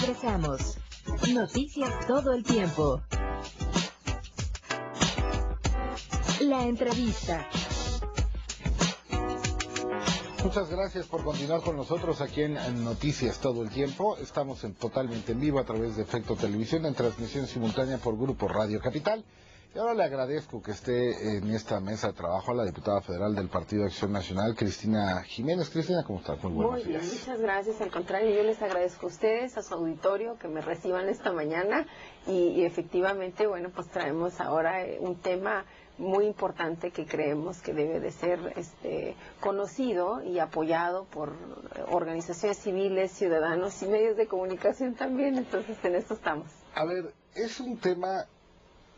Regresamos. Noticias todo el tiempo. La entrevista. Muchas gracias por continuar con nosotros aquí en Noticias todo el tiempo. Estamos totalmente en vivo a través de Efecto Televisión en transmisión simultánea por Grupo Radio Capital. Y ahora le agradezco que esté en esta mesa de trabajo a la diputada federal del Partido de Acción Nacional, Cristina Jiménez. Cristina, ¿cómo estás? Muy buenos días. Muy bien, muchas gracias. Al contrario, yo les agradezco a ustedes, a su auditorio, que me reciban esta mañana. Y efectivamente, bueno, pues traemos ahora un tema muy importante que creemos que debe de ser conocido y apoyado por organizaciones civiles, ciudadanos y medios de comunicación también. Entonces, en esto estamos. A ver, es un tema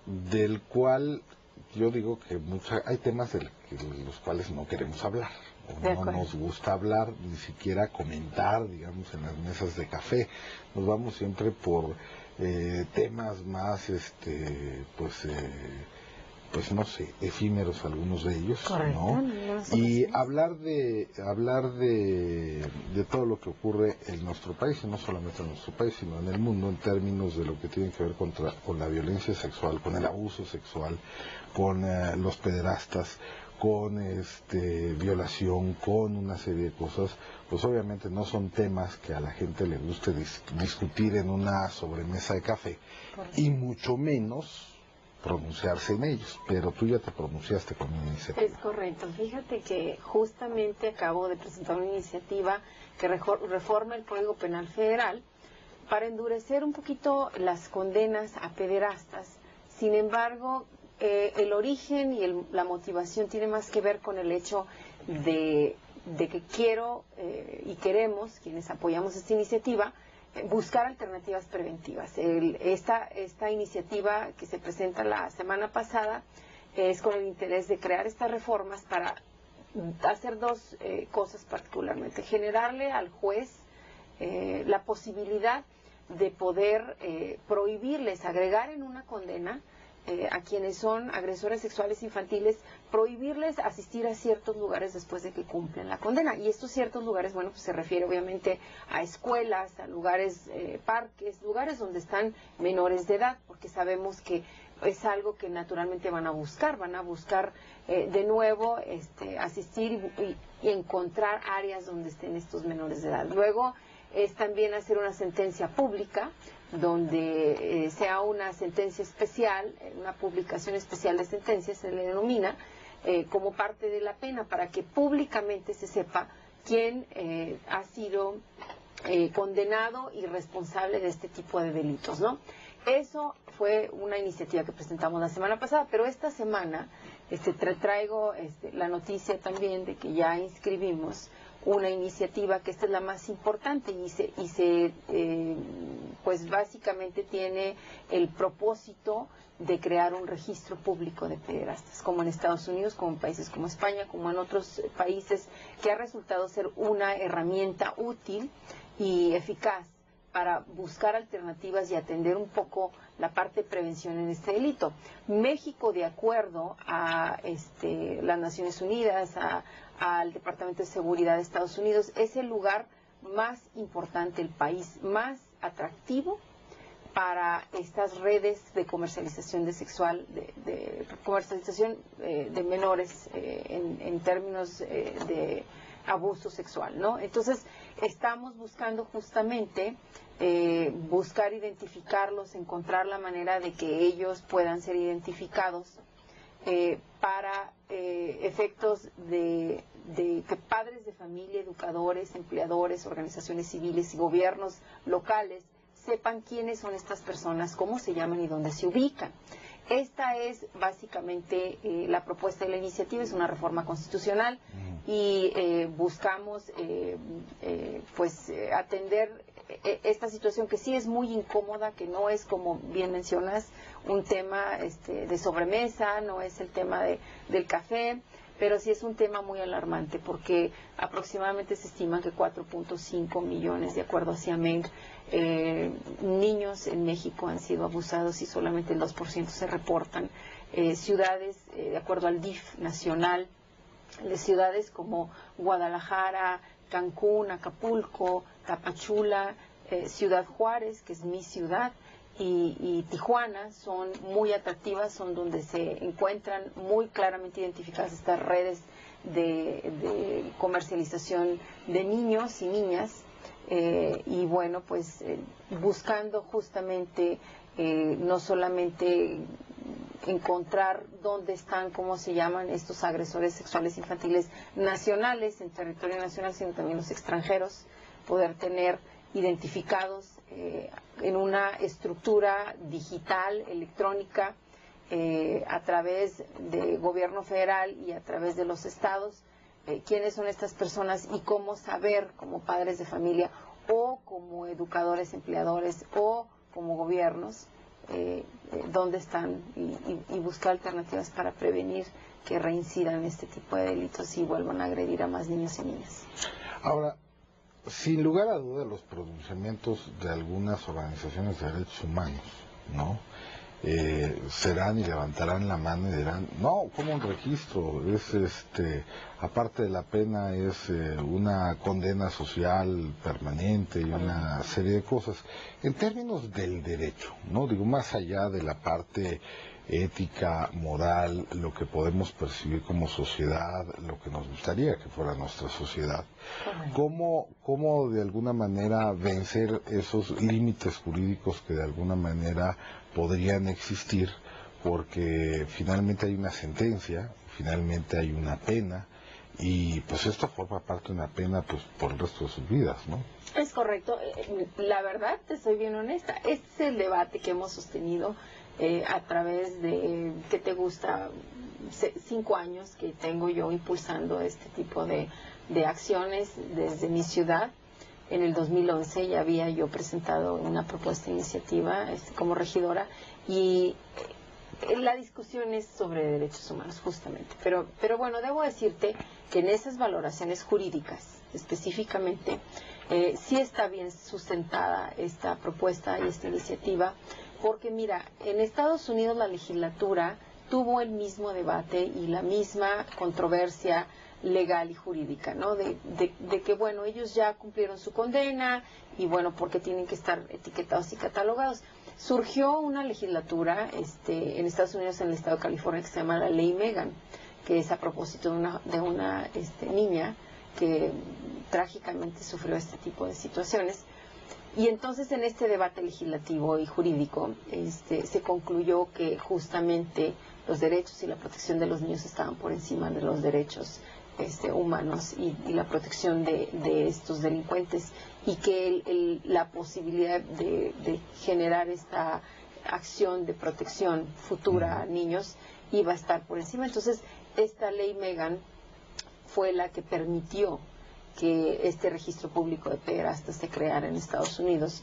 del cual yo digo que hay temas de los cuales no queremos hablar, o no nos gusta hablar, ni siquiera comentar, digamos, en las mesas de café. Nos vamos siempre por temas más, pues no sé, efímeros algunos de ellos, correcto, ¿no? Y hablar de todo lo que ocurre en nuestro país, y no solamente en nuestro país, sino en el mundo, en términos de lo que tiene que ver con la violencia sexual, con el abuso sexual, con los pederastas, con violación, con una serie de cosas, pues obviamente no son temas que a la gente le guste discutir en una sobremesa de café, correcto, y mucho menos pronunciarse en ellos, pero tú ya te pronunciaste con una iniciativa. Es correcto, fíjate que justamente acabo de presentar una iniciativa que reforma el Código Penal Federal para endurecer un poquito las condenas a pederastas. Sin embargo, el origen y la motivación tiene más que ver con el hecho de que quiero y queremos, quienes apoyamos esta iniciativa, buscar alternativas preventivas. Esta iniciativa que se presenta la semana pasada es con el interés de crear estas reformas para hacer dos cosas particularmente. Generarle al juez la posibilidad de poder prohibirles, agregar en una condena a quienes son agresores sexuales infantiles, prohibirles asistir a ciertos lugares después de que cumplen la condena. Y estos ciertos lugares, bueno, pues se refiere obviamente a escuelas, a lugares, parques, lugares donde están menores de edad, porque sabemos que es algo que naturalmente van a buscar de nuevo asistir y encontrar áreas donde estén estos menores de edad. Luego es también hacer una sentencia pública, donde sea una sentencia especial, una publicación especial de sentencias, se le denomina, como parte de la pena, para que públicamente se sepa quién ha sido condenado y responsable de este tipo de delitos, ¿no? Eso fue una iniciativa que presentamos la semana pasada, pero esta semana traigo la noticia también de que ya inscribimos una iniciativa que esta es la más importante y pues básicamente tiene el propósito de crear un registro público de pederastas, como en Estados Unidos, como en países como España, como en otros países, que ha resultado ser una herramienta útil y eficaz para buscar alternativas y atender un poco la parte de prevención en este delito. México, de acuerdo a las Naciones Unidas, al Departamento de Seguridad de Estados Unidos, es el lugar más importante, el país más atractivo para estas redes de comercialización de comercialización de menores en términos de abuso sexual, ¿no? Entonces, estamos buscando justamente buscar identificarlos, encontrar la manera de que ellos puedan ser identificados para efectos de que padres de familia, educadores, empleadores, organizaciones civiles y gobiernos locales sepan quiénes son estas personas, cómo se llaman y dónde se ubican. Esta es básicamente la propuesta de la iniciativa, es una reforma constitucional y buscamos atender esta situación que sí es muy incómoda, que no es, como bien mencionas, un tema de sobremesa, no es el tema del café, pero sí es un tema muy alarmante porque aproximadamente se estima que 4.5 millones, de acuerdo a CIAMEG, niños en México han sido abusados y solamente el 2% se reportan. Ciudades, de acuerdo al DIF nacional, de ciudades como Guadalajara, Cancún, Acapulco, Tapachula, Ciudad Juárez, que es mi ciudad, y Tijuana son muy atractivas, son donde se encuentran muy claramente identificadas estas redes de comercialización de niños y niñas, y bueno, pues buscando justamente no solamente encontrar dónde están, cómo se llaman estos agresores sexuales infantiles nacionales en territorio nacional, sino también los extranjeros, poder tener identificados en una estructura digital, electrónica, a través del gobierno federal y a través de los estados, quiénes son estas personas y cómo saber como padres de familia o como educadores, empleadores o como gobiernos dónde están y buscar alternativas para prevenir que reincidan este tipo de delitos y vuelvan a agredir a más niños y niñas. Ahora, sin lugar a duda, los pronunciamientos de algunas organizaciones de derechos humanos, ¿no? Serán y levantarán la mano y dirán, no, como un registro, es aparte de la pena es una condena social permanente y una serie de cosas. En términos del derecho, ¿no? Digo, más allá de la parte ética, moral, lo que podemos percibir como sociedad, lo que nos gustaría que fuera nuestra sociedad. ¿Cómo de alguna manera vencer esos límites jurídicos que de alguna manera podrían existir? Porque finalmente hay una sentencia, finalmente hay una pena, y pues esto forma parte de una pena pues por el resto de sus vidas, ¿no? Es correcto. La verdad, te soy bien honesta, este es el debate que hemos sostenido a través de, ¿qué te gusta? 5 años que tengo yo impulsando este tipo de acciones desde mi ciudad. En el 2011 ya había yo presentado una propuesta de iniciativa como regidora, y la discusión es sobre derechos humanos justamente. Pero bueno, debo decirte que en esas valoraciones jurídicas específicamente sí está bien sustentada esta propuesta y esta iniciativa, porque mira, en Estados Unidos la legislatura tuvo el mismo debate y la misma controversia legal y jurídica, ¿no? De que, bueno, ellos ya cumplieron su condena y, bueno, porque tienen que estar etiquetados y catalogados. Surgió una legislatura en Estados Unidos, en el estado de California, que se llama la Ley Megan, que es a propósito de una niña que trágicamente sufrió este tipo de situaciones. Y entonces en este debate legislativo y jurídico se concluyó que justamente los derechos y la protección de los niños estaban por encima de los derechos humanos y la protección de estos delincuentes, y que la posibilidad de generar esta acción de protección futura a niños iba a estar por encima. Entonces esta ley Megan fue la que permitió que este registro público de pederastas se creara en Estados Unidos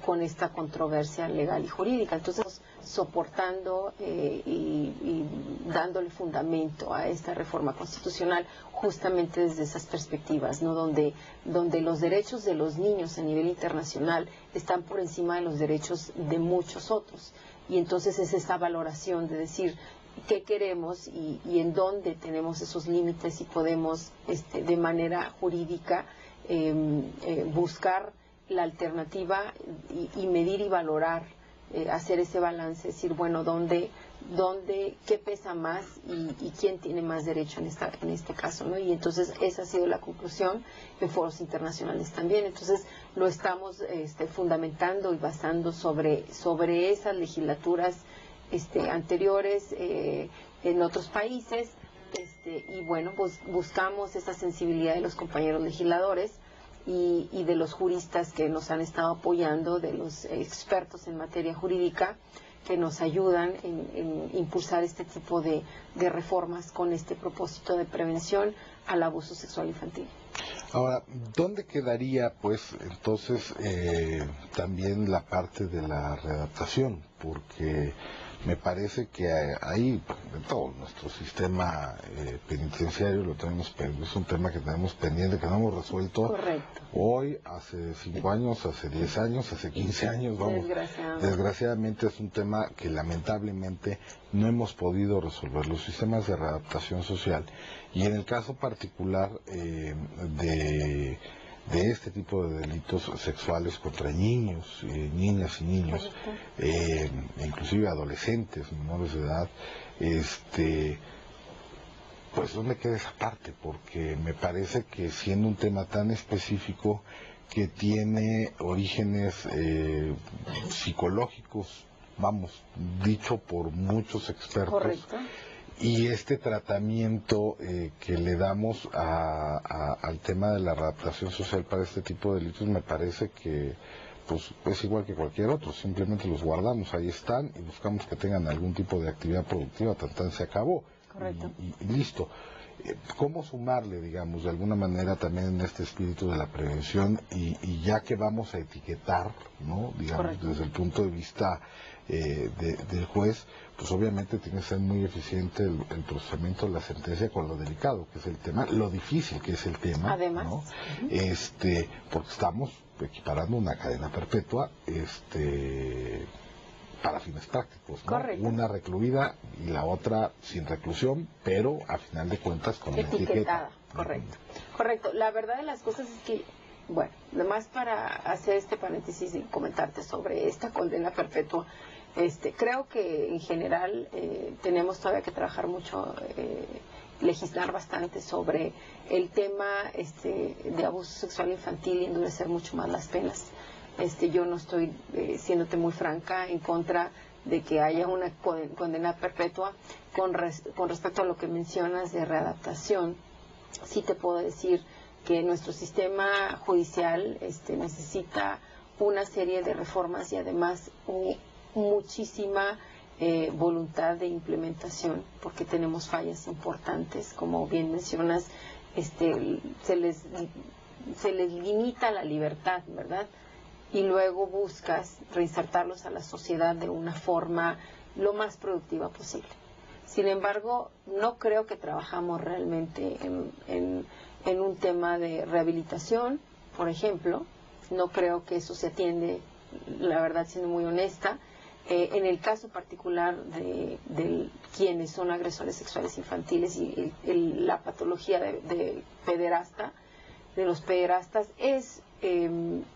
con esta controversia legal y jurídica. Entonces, soportando y dándole fundamento a esta reforma constitucional justamente desde esas perspectivas, ¿no? Donde los derechos de los niños a nivel internacional están por encima de los derechos de muchos otros. Y entonces es esta valoración de decir qué queremos y en dónde tenemos esos límites y podemos de manera jurídica buscar la alternativa y medir y valorar, hacer ese balance, decir, bueno, qué pesa más y quién tiene más derecho en este caso, ¿no? Y entonces esa ha sido la conclusión en foros internacionales también. Entonces lo estamos fundamentando y basando sobre esas legislaturas anteriores en otros países, y bueno, pues buscamos esa sensibilidad de los compañeros legisladores y de los juristas que nos han estado apoyando, de los expertos en materia jurídica que nos ayudan en impulsar este tipo de reformas con este propósito de prevención al abuso sexual infantil. Ahora, ¿dónde quedaría, pues, entonces, también la parte de la readaptación? Porque me parece que ahí, en todo nuestro sistema penitenciario, lo tenemos, es un tema que tenemos pendiente, que no hemos resuelto. Correcto. Hoy, hace 5 años, hace 10 años, hace 15 años, vamos. Desgraciadamente es un tema que lamentablemente no hemos podido resolver. Los sistemas de readaptación social, y en el caso particular de este tipo de delitos sexuales contra niños, niñas y niños, inclusive adolescentes, menores de edad, pues ¿dónde queda esa parte? Porque me parece que siendo un tema tan específico que tiene orígenes psicológicos, vamos, dicho por muchos expertos, correcto, y este tratamiento que le damos al tema de la adaptación social para este tipo de delitos, me parece que pues es igual que cualquier otro, simplemente los guardamos, ahí están, y buscamos que tengan algún tipo de actividad productiva, tan se acabó. correcto. Y listo. ¿Cómo sumarle, digamos, de alguna manera también en este espíritu de la prevención y ya que vamos a etiquetar, ¿no? Digamos, correcto, desde el punto de vista del juez, pues obviamente tiene que ser muy eficiente el procesamiento de la sentencia con lo delicado que es el tema, lo difícil que es el tema, además, ¿no? Porque estamos equiparando una cadena perpetua, para fines prácticos, ¿no? Correcto. Una recluida y la otra sin reclusión, pero a final de cuentas con una etiqueta. Correcto. Correcto. La verdad de las cosas es que, bueno, además para hacer este paréntesis y comentarte sobre esta condena perpetua, creo que en general tenemos todavía que trabajar mucho, legislar bastante sobre el tema de abuso sexual infantil y endurecer mucho más las penas. Yo no estoy, siéndote muy franca, en contra de que haya una condena perpetua. Con respecto a lo que mencionas de readaptación, sí te puedo decir que nuestro sistema judicial necesita una serie de reformas y además muchísima voluntad de implementación, porque tenemos fallas importantes, como bien mencionas, se les limita la libertad, ¿verdad? Y luego buscas reinsertarlos a la sociedad de una forma lo más productiva posible. Sin embargo, no creo que trabajamos realmente en un tema de rehabilitación, por ejemplo. No creo que eso se atiende, la verdad, siendo muy honesta. En el caso particular de quienes son agresores sexuales infantiles y la patología de pederasta, de los pederastas, es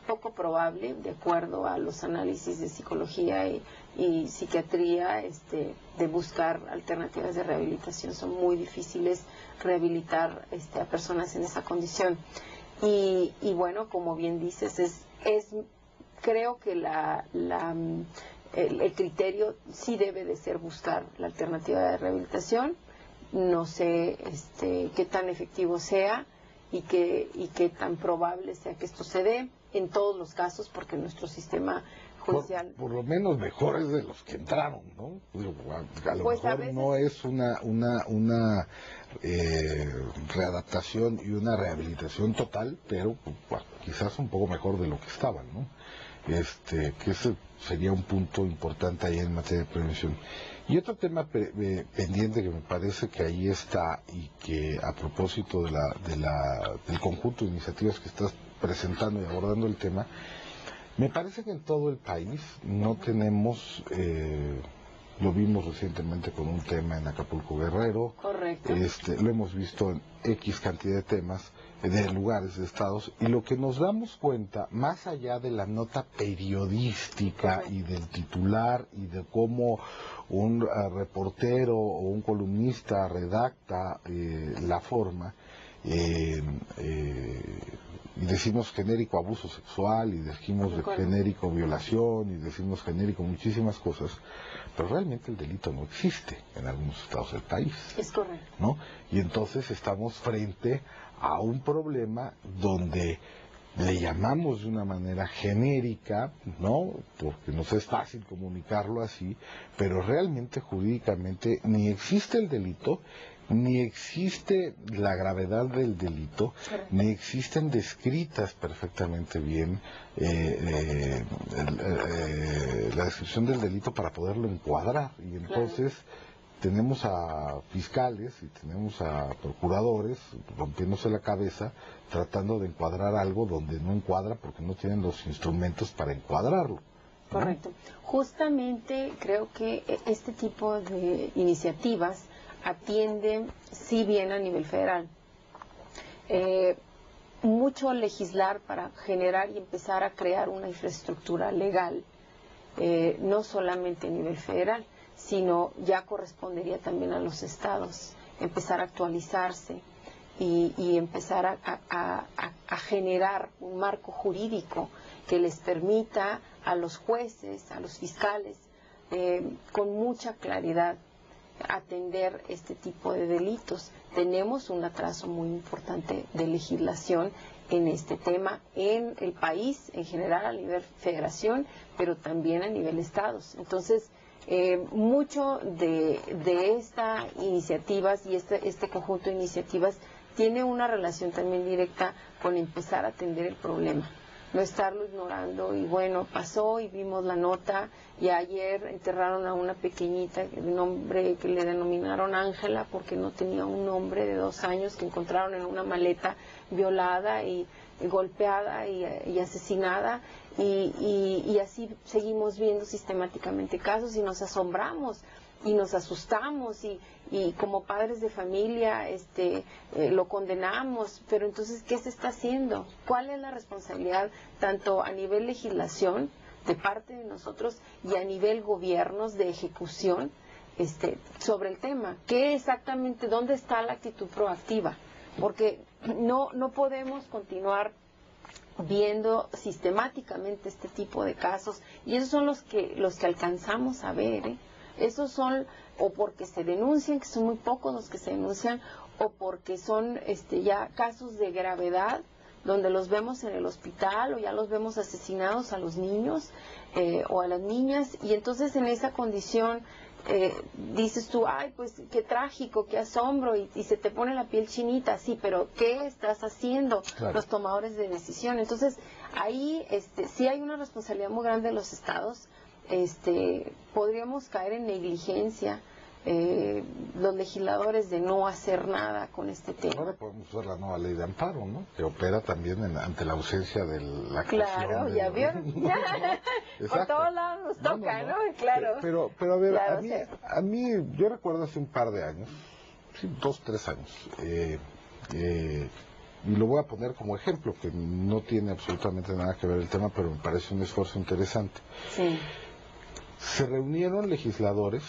poco probable, de acuerdo a los análisis de psicología y psiquiatría, de buscar alternativas de rehabilitación. Son muy difíciles rehabilitar a personas en esa condición. Y bueno, como bien dices, creo que el criterio sí debe de ser buscar la alternativa de rehabilitación. No sé qué tan efectivo sea y qué tan probable sea que esto se dé en todos los casos, porque nuestro sistema judicial... Por lo menos mejores de los que entraron, ¿no? A lo pues mejor a veces... no es una readaptación y una rehabilitación total, pero bueno, quizás un poco mejor de lo que estaban, ¿no? Que ese sería un punto importante ahí en materia de prevención. Y otro tema pendiente que me parece que ahí está y que a propósito del conjunto de iniciativas que estás presentando y abordando el tema, me parece que en todo el país no tenemos, lo vimos recientemente con un tema en Acapulco Guerrero, correcto, lo hemos visto en X cantidad de temas, de lugares, de estados, y lo que nos damos cuenta, más allá de la nota periodística y del titular y de cómo un reportero o un columnista redacta la forma, y decimos genérico abuso sexual, y decimos genérico violación, y decimos genérico muchísimas cosas, pero realmente el delito no existe en algunos estados del país. Es correcto, ¿no? Y entonces estamos frente a un problema donde le llamamos de una manera genérica, ¿no? Porque nos es fácil comunicarlo así, pero realmente jurídicamente ni existe el delito, ni existe la gravedad del delito, ni existen descritas perfectamente bien la descripción del delito para poderlo encuadrar. Y entonces tenemos a fiscales y tenemos a procuradores rompiéndose la cabeza tratando de encuadrar algo donde no encuadra porque no tienen los instrumentos para encuadrarlo, ¿no? Correcto. Justamente creo que este tipo de iniciativas atienden, si bien a nivel federal, mucho legislar para generar y empezar a crear una infraestructura legal, no solamente a nivel federal, sino ya correspondería también a los estados, empezar a actualizarse y empezar a generar un marco jurídico que les permita a los jueces, a los fiscales, con mucha claridad atender este tipo de delitos. Tenemos un atraso muy importante de legislación en este tema en el país en general, a nivel federación, pero también a nivel estados. Entonces, mucho de estas iniciativas y este conjunto de iniciativas tiene una relación también directa con empezar a atender el problema, no estarlo ignorando. Y bueno, pasó y vimos la nota, y ayer enterraron a una pequeñita de nombre que le denominaron Ángela porque no tenía un nombre, de 2 años, que encontraron en una maleta, violada y golpeada y asesinada, y así seguimos viendo sistemáticamente casos y nos asombramos y nos asustamos y como padres de familia lo condenamos. Pero entonces, ¿qué se está haciendo? ¿Cuál es la responsabilidad tanto a nivel legislación de parte de nosotros y a nivel gobiernos de ejecución sobre el tema? ¿Qué exactamente, dónde está la actitud proactiva? Porque no podemos continuar viendo sistemáticamente este tipo de casos, y esos son los que alcanzamos a ver, Esos son, o porque se denuncian, que son muy pocos los que se denuncian, o porque son ya casos de gravedad, donde los vemos en el hospital o ya los vemos asesinados a los niños o a las niñas, y entonces en esa condición dices tú, ay, pues qué trágico, qué asombro, y se te pone la piel chinita. Sí, pero ¿qué estás haciendo? Claro. Los tomadores de decisión. Entonces ahí sí hay una responsabilidad muy grande de los estados. Podríamos caer en negligencia los legisladores de no hacer nada con este tema. Ahora podemos ver la nueva ley de amparo, ¿no? Que opera también ante la ausencia de la actuación. Claro, ya vieron. Por todos lados nos toca, ¿no? Claro. Pero a ver, claro, a mí, yo recuerdo hace un par de años, 2, 3 años, y lo voy a poner como ejemplo, que no tiene absolutamente nada que ver el tema, pero me parece un esfuerzo interesante. Sí. Se reunieron legisladores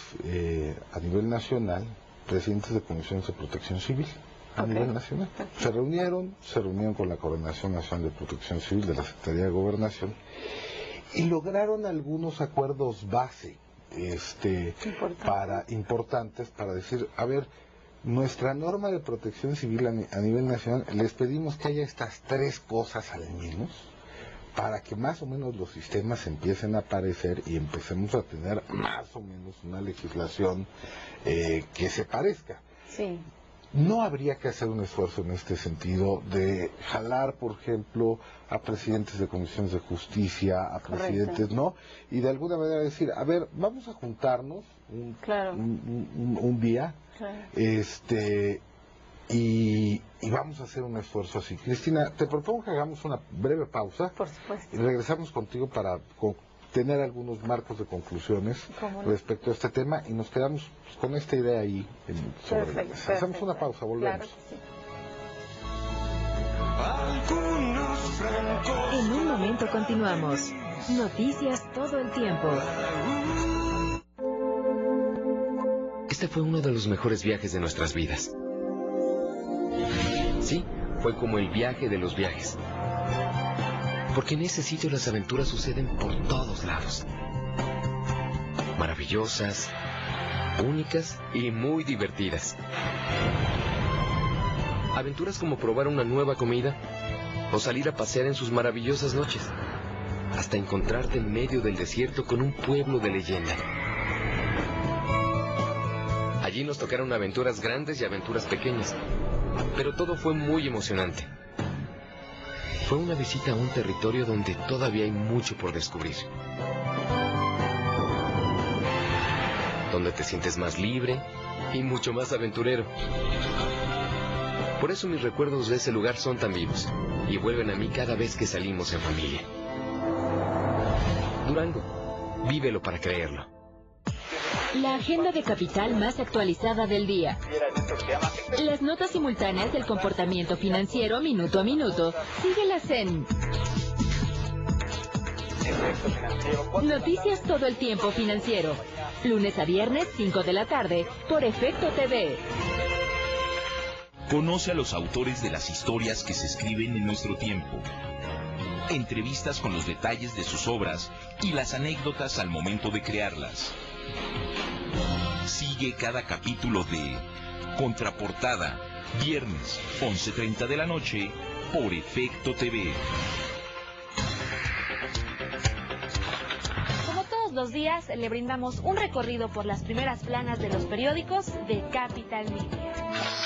a nivel nacional, presidentes de comisiones de protección civil a nivel nacional. Se reunieron con la Coordinación Nacional de Protección Civil de la Secretaría de Gobernación y lograron algunos acuerdos base importantes para decir, a ver, nuestra norma de protección civil a nivel nacional, les pedimos que haya estas 3 cosas al menos, para que más o menos los sistemas empiecen a aparecer y empecemos a tener más o menos una legislación que se parezca. Sí. ¿No habría que hacer un esfuerzo en este sentido de jalar, por ejemplo, a presidentes de comisiones de justicia, a presidentes, ¿no? Y de alguna manera decir, a ver, vamos a juntarnos un día, y vamos a hacer un esfuerzo así. Cristina, te propongo que hagamos una breve pausa. Por supuesto. Y regresamos contigo para tener algunos marcos de conclusiones respecto a este tema, y nos quedamos con esta idea ahí sobre la mesa. Hacemos una pausa, volvemos. Claro que sí. En un momento continuamos. Noticias todo el tiempo. Este fue uno de los mejores viajes de nuestras vidas. Sí, fue como el viaje de los viajes. Porque en ese sitio las aventuras suceden por todos lados. Maravillosas, únicas y muy divertidas. Aventuras como probar una nueva comida o salir a pasear en sus maravillosas noches, hasta encontrarte en medio del desierto con un pueblo de leyenda. Allí nos tocaron aventuras grandes y aventuras pequeñas, pero todo fue muy emocionante. Fue una visita a un territorio donde todavía hay mucho por descubrir. Donde te sientes más libre y mucho más aventurero. Por eso mis recuerdos de ese lugar son tan vivos y vuelven a mí cada vez que salimos en familia. Durango, vívelo para creerlo. La agenda de Capital más actualizada del día. Las notas simultáneas del comportamiento financiero minuto a minuto. Síguelas en Noticias todo el tiempo financiero. Lunes a viernes, 5 de la tarde, por Efecto TV. Conoce a los autores de las historias que se escriben en nuestro tiempo. Entrevistas con los detalles de sus obras y las anécdotas al momento de crearlas. Sigue cada capítulo de Contraportada, viernes, 11:30 de la noche, por Efecto TV. Como todos los días, le brindamos un recorrido por las primeras planas de los periódicos de Capital Media.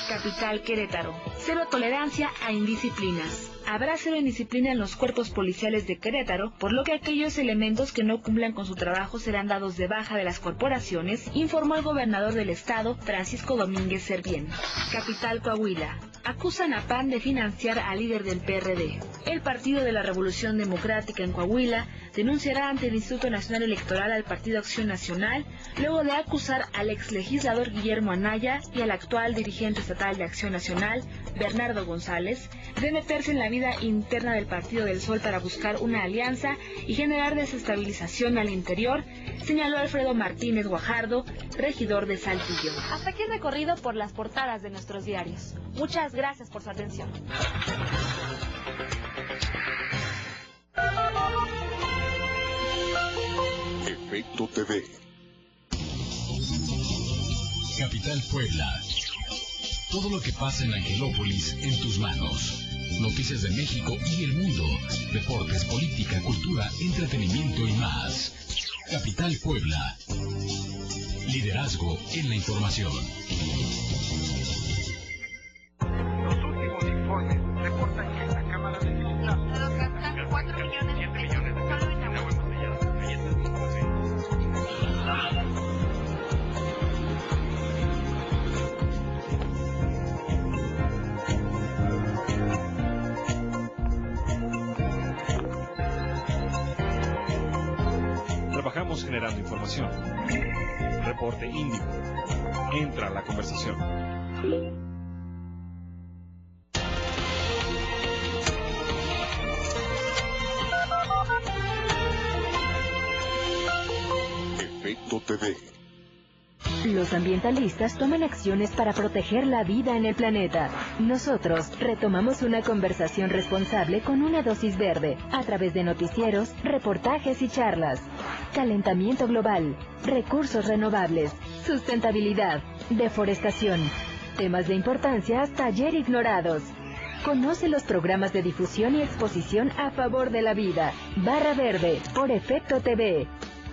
Capital Querétaro. Cero tolerancia a indisciplinas. Habrá cero indisciplina en los cuerpos policiales de Querétaro, por lo que aquellos elementos que no cumplan con su trabajo serán dados de baja de las corporaciones, informó el gobernador del estado, Francisco Domínguez Servién. Capital Coahuila. Acusan a PAN de financiar al líder del PRD. El Partido de la Revolución Democrática en Coahuila denunciará ante el Instituto Nacional Electoral al Partido Acción Nacional, luego de acusar al exlegislador Guillermo Anaya y al actual dirigente estatal de Acción Nacional, Bernardo González, de meterse en la vida interna del Partido del Sol para buscar una alianza y generar desestabilización al interior, señaló Alfredo Martínez Guajardo, regidor de Saltillo. Hasta aquí el recorrido por las portadas de nuestros diarios. Muchas gracias por su atención. Efecto TV. Capital Puebla. Todo lo que pasa en Angelópolis en tus manos. Noticias de México y el mundo. Deportes, política, cultura, entretenimiento y más. Capital Puebla. Liderazgo en la información. Los últimos informes reportan que la Cámara de Diputados gastan 4 millones de pesos solo en agua embotellada. Trabajamos generando información. Reporte Índigo. Entra a la conversación. Efecto TV. Los ambientalistas toman acciones para proteger la vida en el planeta. Nosotros retomamos una conversación responsable con una dosis verde, a través de noticieros, reportajes y charlas. Calentamiento global, recursos renovables, sustentabilidad, deforestación. Temas de importancia hasta ayer ignorados. Conoce los programas de difusión y exposición a favor de la vida. Barra Verde, por Efecto TV.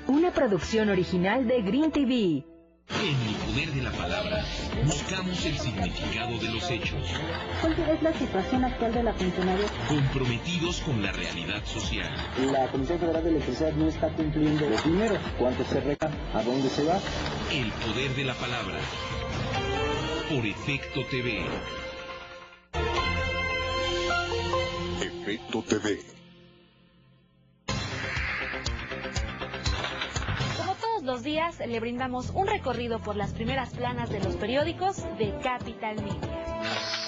Una producción original de Green TV. En el poder de la palabra, buscamos el significado de los hechos. ¿Cuál es la situación actual de la funcionaria? Comprometidos con la realidad social. La Comisión Federal de Electricidad no está cumpliendo los dineros. ¿Cuánto se reca? ¿A dónde se va? El poder de la palabra. Por Efecto TV. Efecto TV. Los días le brindamos un recorrido por las primeras planas de los periódicos de Capital Media.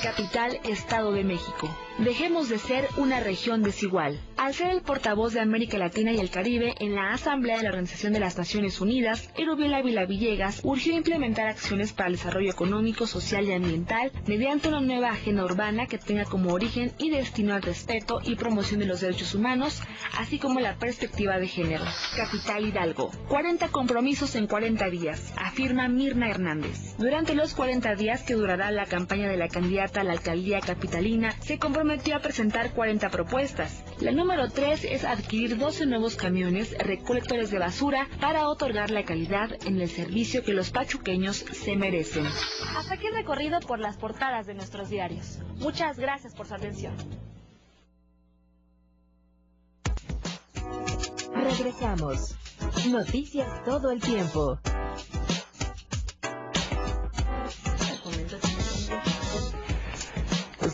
Capital, Estado de México. Dejemos de ser una región desigual. Al ser el portavoz de América Latina y el Caribe en la Asamblea de la Organización de las Naciones Unidas, Erubiel Ávila Villegas urgió implementar acciones para el desarrollo económico, social y ambiental mediante una nueva agenda urbana que tenga como origen y destino el respeto y promoción de los derechos humanos, así como la perspectiva de género. Capital Hidalgo. 40 compromisos en 40 días, afirma Mirna Hernández. Durante los 40 días que durará la campaña de la candidata a la alcaldía capitalina, se comprometió a presentar 40 propuestas. La número 3 es adquirir 12 nuevos camiones recolectores de basura para otorgar la calidad en el servicio que los pachuqueños se merecen. Hasta aquí el recorrido por las portadas de nuestros diarios. Muchas gracias por su atención. Regresamos. Noticias todo el tiempo.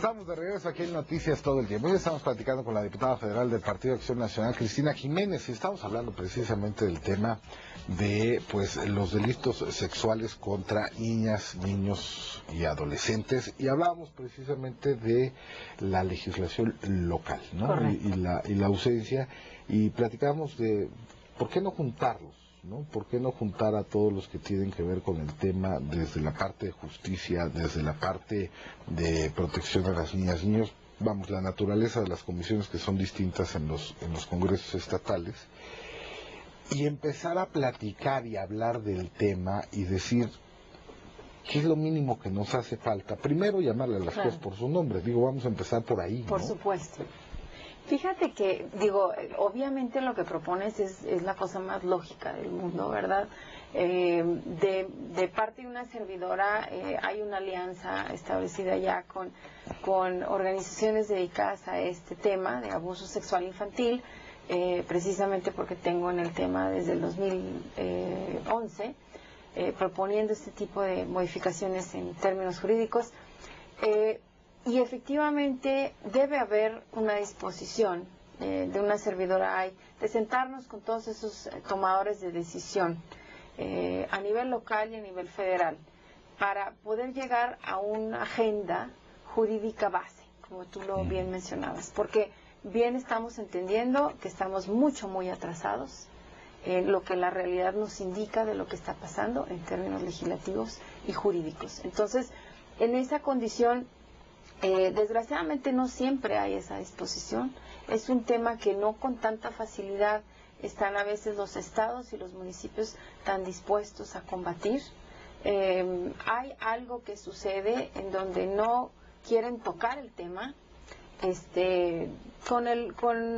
Estamos de regreso aquí en Noticias Todo el Tiempo. Hoy estamos platicando con la diputada federal del Partido de Acción Nacional, Cristina Jiménez, y estamos hablando precisamente del tema de los delitos sexuales contra niñas, niños y adolescentes, y hablábamos precisamente de la legislación local, ¿no? Y la ausencia, y platicábamos de por qué no juntarlos, ¿no? ¿Por qué no juntar a todos los que tienen que ver con el tema desde la parte de justicia, desde la parte de protección a las niñas, niños? Vamos, la naturaleza de las comisiones que son distintas en los congresos estatales, y empezar a platicar y hablar del tema y decir qué es lo mínimo que nos hace falta. Primero, llamarle a las cosas por su nombre. Digo, vamos a empezar por ahí, ¿no? Por supuesto. Fíjate que, obviamente lo que propones es la cosa más lógica del mundo, ¿verdad? De parte de una servidora hay una alianza establecida ya con organizaciones dedicadas a este tema de abuso sexual infantil, precisamente porque tengo en el tema desde el 2011 proponiendo este tipo de modificaciones en términos jurídicos. Y efectivamente debe haber una disposición de una servidora de sentarnos con todos esos tomadores de decisión a nivel local y a nivel federal para poder llegar a una agenda jurídica base, como tú lo bien mencionabas, porque bien estamos entendiendo que estamos muy atrasados en lo que la realidad nos indica de lo que está pasando en términos legislativos y jurídicos. Entonces, en esa condición, desgraciadamente no siempre hay esa disposición. Es un tema que no con tanta facilidad están a veces los estados y los municipios tan dispuestos a combatir. Hay algo que sucede en donde no quieren tocar el tema, con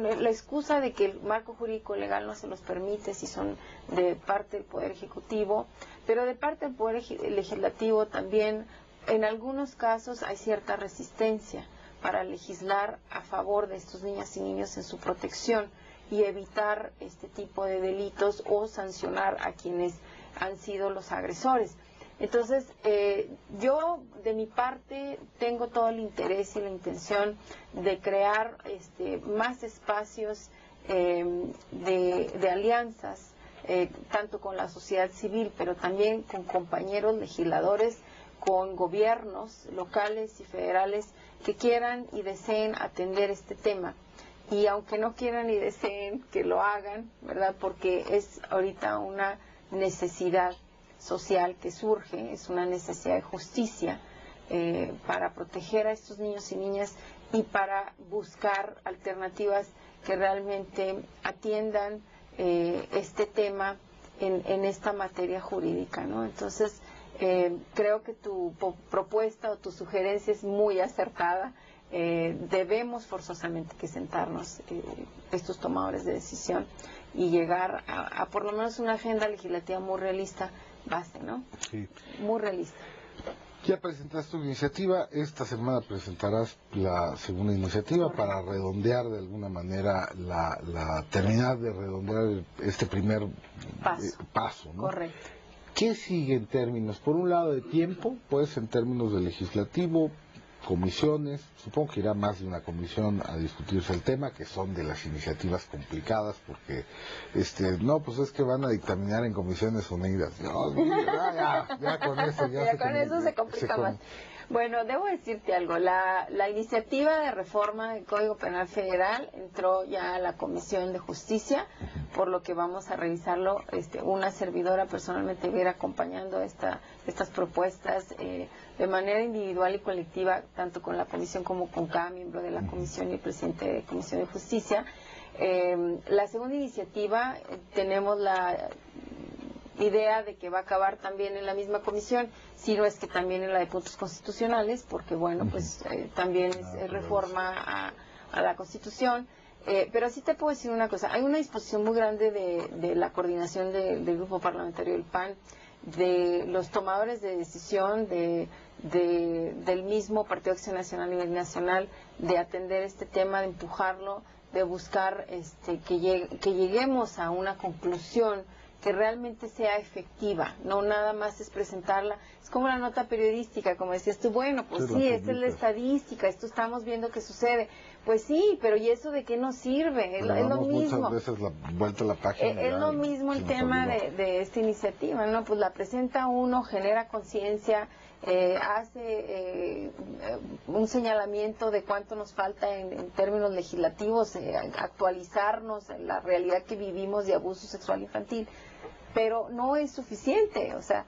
la excusa de que el marco jurídico legal no se los permite si son de parte del Poder Ejecutivo, pero de parte del Poder Legislativo también. En algunos casos hay cierta resistencia para legislar a favor de estos niñas y niños en su protección y evitar este tipo de delitos o sancionar a quienes han sido los agresores. Entonces, yo de mi parte tengo todo el interés y la intención de crear más espacios de alianzas, tanto con la sociedad civil, pero también con compañeros legisladores, con gobiernos locales y federales que quieran y deseen atender este tema. Y aunque no quieran y deseen que lo hagan, ¿verdad? Porque es ahorita una necesidad social que surge, es una necesidad de justicia para proteger a estos niños y niñas y para buscar alternativas que realmente atiendan este tema en esta materia jurídica, ¿no? Entonces, creo que tu propuesta o tu sugerencia es muy acertada. Debemos forzosamente que sentarnos estos tomadores de decisión y llegar a por lo menos una agenda legislativa muy realista base, ¿no? Sí. Muy realista. Ya presentaste tu iniciativa, esta semana presentarás la segunda iniciativa. Correcto. Para redondear de alguna manera terminar de redondear este primer paso, ¿no? Correcto. ¿Qué sigue en términos, por un lado, de tiempo? Pues en términos de legislativo, comisiones, supongo que irá más de una comisión a discutirse el tema, que son de las iniciativas complicadas, porque pues es que van a dictaminar en comisiones unidas. No, ya con eso ya se complica más. Bueno, debo decirte algo, la iniciativa de reforma del Código Penal Federal entró ya a la Comisión de Justicia, por lo que vamos a revisarlo. Una servidora personalmente va a ir acompañando estas propuestas de manera individual y colectiva, tanto con la comisión como con cada miembro de la comisión y el presidente de la Comisión de Justicia. La segunda iniciativa, tenemos la idea de que va a acabar también en la misma comisión, si no es que también en la de puntos constitucionales, porque bueno, pues también es reforma a la Constitución. Pero sí te puedo decir una cosa, hay una disposición muy grande de la coordinación del Grupo Parlamentario del PAN, de los tomadores de decisión, del mismo Partido de Acción Nacional a nivel nacional, de atender este tema, de empujarlo, de buscar que lleguemos a una conclusión que realmente sea efectiva, no nada más es presentarla. Es como la nota periodística, como decías tú, bueno, pues sí, esta es la estadística, esto estamos viendo que sucede. Pues sí, pero ¿y eso de qué nos sirve? Es lo mismo. Muchas veces la vuelta a la página. Es lo mismo el tema de esta iniciativa, ¿no? Pues la presenta uno, genera conciencia, hace un señalamiento de cuánto nos falta en términos legislativos, actualizarnos en la realidad que vivimos de abuso sexual infantil, pero no es suficiente, o sea,